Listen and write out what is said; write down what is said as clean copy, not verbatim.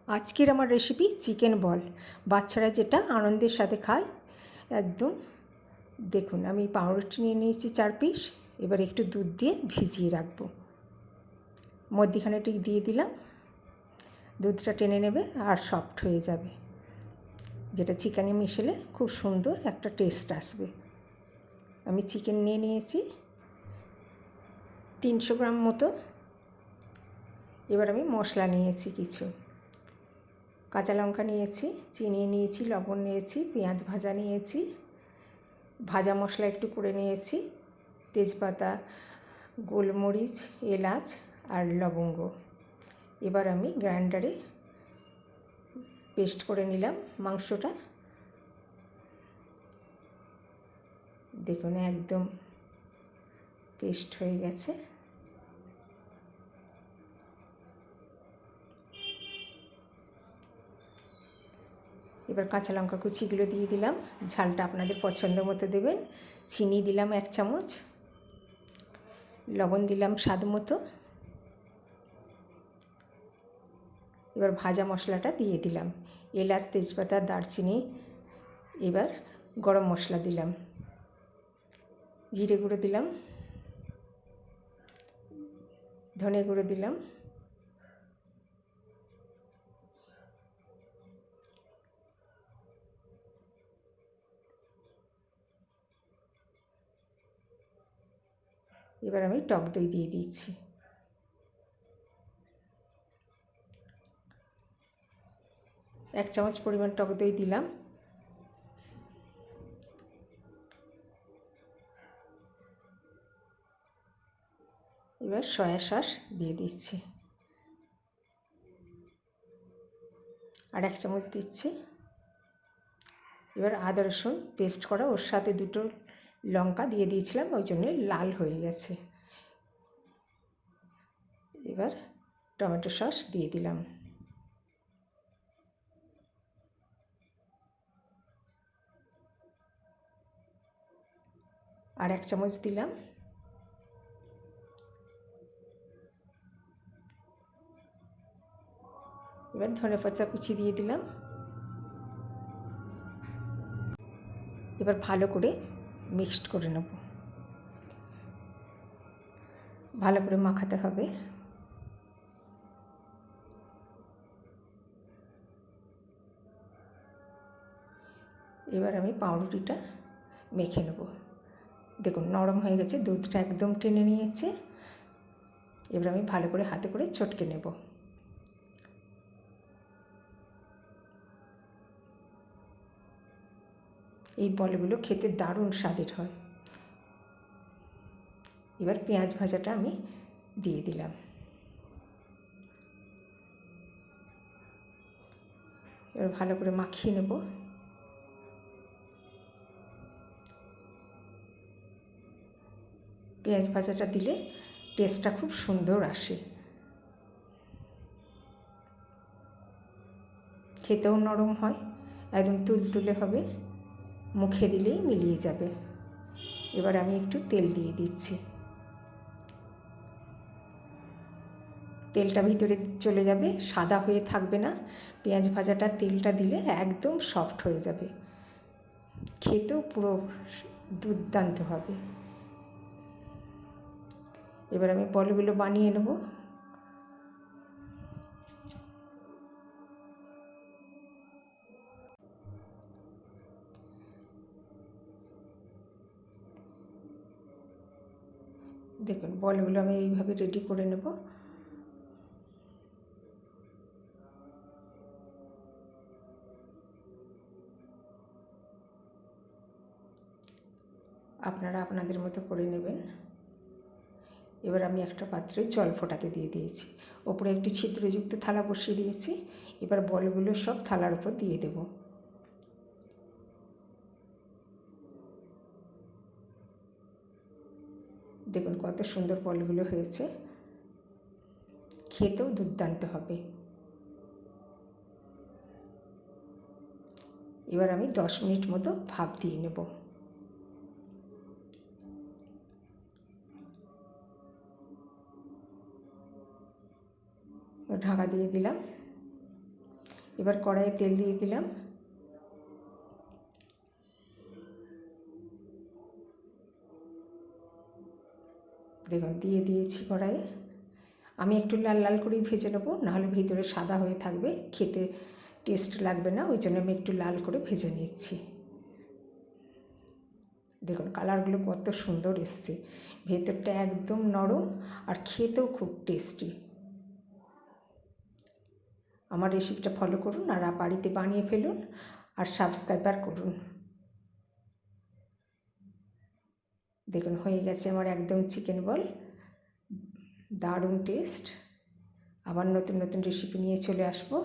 আজকের আমার recipe chicken বল। বাচ্চারা যেটা আনন্দের সাথে খায় একদম। দেখুন, আমি পাউরুটি নিয়ে নিয়েছি 4 পিস। এবার একটু দুধ দিয়ে ভিজিয়ে রাখবো। মধ্যিখানে ঠিক দিয়ে দিলাম, দুধটা টেনে নেবে আর সফট হয়ে যাবে, যেটা চিকেনে মিশালে খুব সুন্দর একটা টেস্ট আসবে। আমি চিকেন নিয়ে নিয়েছি 300 গ্রাম মতো। এবার আমি মশলা নিয়েছি কিছু, কাঁচা লঙ্কা নিয়েছি, চিনি নিয়েছি, লবণ নিয়েছি, পেঁয়াজ ভাজা নিয়েছি, ভাজা মশলা একটু করে নিয়েছি, তেজপাতা, গোলমরিচ, এলাচ আর লবঙ্গ। এবার আমি গ্রাইন্ডারে পেস্ট করে নিলাম মাংসটা। দেখুন একদম পেস্ট হয়ে গেছে। এবার কাঁচা লঙ্কা কুচিগুলো দিয়ে দিলাম, ঝালটা আপনাদের পছন্দ মতো দেবেন। চিনি দিলাম 1 চামচ, লবণ দিলাম স্বাদ মতো। এবার ভাজা মশলাটা দিয়ে দিলাম, এলাচ, তেজপাতা, দারচিনি। এবার গরম মশলা দিলাম, জিরে গুঁড়ো দিলাম, ধনে গুঁড়ো দিলাম, এবার আমি টক দই দিয়ে দিচ্ছি। এক চামচ পরিমাণ টক দই দিলাম। এবার সয়া সস দিয়ে দিচ্ছি, আর 1 চামচ দিচ্ছি। এবার আদা রসুন পেস্ট করা, ওর সাথে 2টো লঙ্কা দিয়ে দিয়েছিলাম, ওই জন্য লাল হয়ে গেছে। এবার টমেটো সস দিয়ে দিলাম, আর 1 চামচ দিলাম। এবার ধনেপাতা কুচি দিয়ে দিলাম। এবার ভালো করে মিক্সড করে নেব, ভালো করে মাখাতে হবে। এবার আমি পাউরুটিটা মেখে নেব। দেখুন নরম হয়ে গেছে, দুধটা একদম টেনে নিয়েছে। এবার আমি ভালো করে হাতে করে চটকে নেব। এই বলগুলো খেতে দারুণ স্বাদের হয়। এবার পেঁয়াজ ভাজাটা আমি দিয়ে দিলাম। এবার ভালো করে মাখিয়ে নেব। পেঁয়াজ ভাজাটা দিলে টেস্টটা খুব সুন্দর আসে, খেতেও নরম হয়, একদম তুলতুলে হবে, মুখে দিলেই মিলিয়ে যাবে। এবার আমি একটু তেল দিয়ে দিচ্ছি, তেলটা ভিতরে চলে যাবে, সাদা হয়ে থাকবে না। পেঁয়াজ ভাজাটা তেলটা দিলে একদম সফট হয়ে যাবে, খেতেও পুরো দুর্দান্ত হবে। এবার আমি বলগুলো বানিয়ে নেব। দেখুন বলগুলো আমি এইভাবে রেডি করে নেব। আপনারা আপনাদের মতো করে নেবেন। এবার আমি একটা পাত্রে জল ফোটাতে দিয়ে দিয়েছি, ওপরে একটি ছিদ্রযুক্ত থালা বসিয়ে দিয়েছি। এবার বলগুলো সব থালার উপর দিয়ে দেব। দেখুন কত সুন্দর বলগুলো হয়েছে, খেতেও দুর্দান্ত হবে। এবার আমি 10 মিনিট মতো ভাপ দিয়ে নেব। ঢাকা দিয়ে দিলাম। এবার কড়াইয়ে তেল দিয়ে দিলাম। দেখুন দিয়ে দিয়েছি কড়াইয়ে। আমি একটু লাল লাল করেই ভেজে নেবো, নাহলে ভিতরে সাদা হয়ে থাকবে, খেতে টেস্ট লাগবে না, ওই জন্য আমি একটু লাল করে ভেজে নিচ্ছি। দেখুন কালারগুলো কত সুন্দর এসছে, ভেতরটা একদম নরম আর খেতেও খুব টেস্টি। আমার রেসিপিটা ফলো করুন আর বাড়িতে বানিয়ে ফেলুন আর সাবস্ক্রাইবার করুন। দেখুন হয়ে গেছে আমার একদম চিকেন বল, দারুণ টেস্ট। আবার নতুন নতুন রেসিপি নিয়ে চলে আসবো।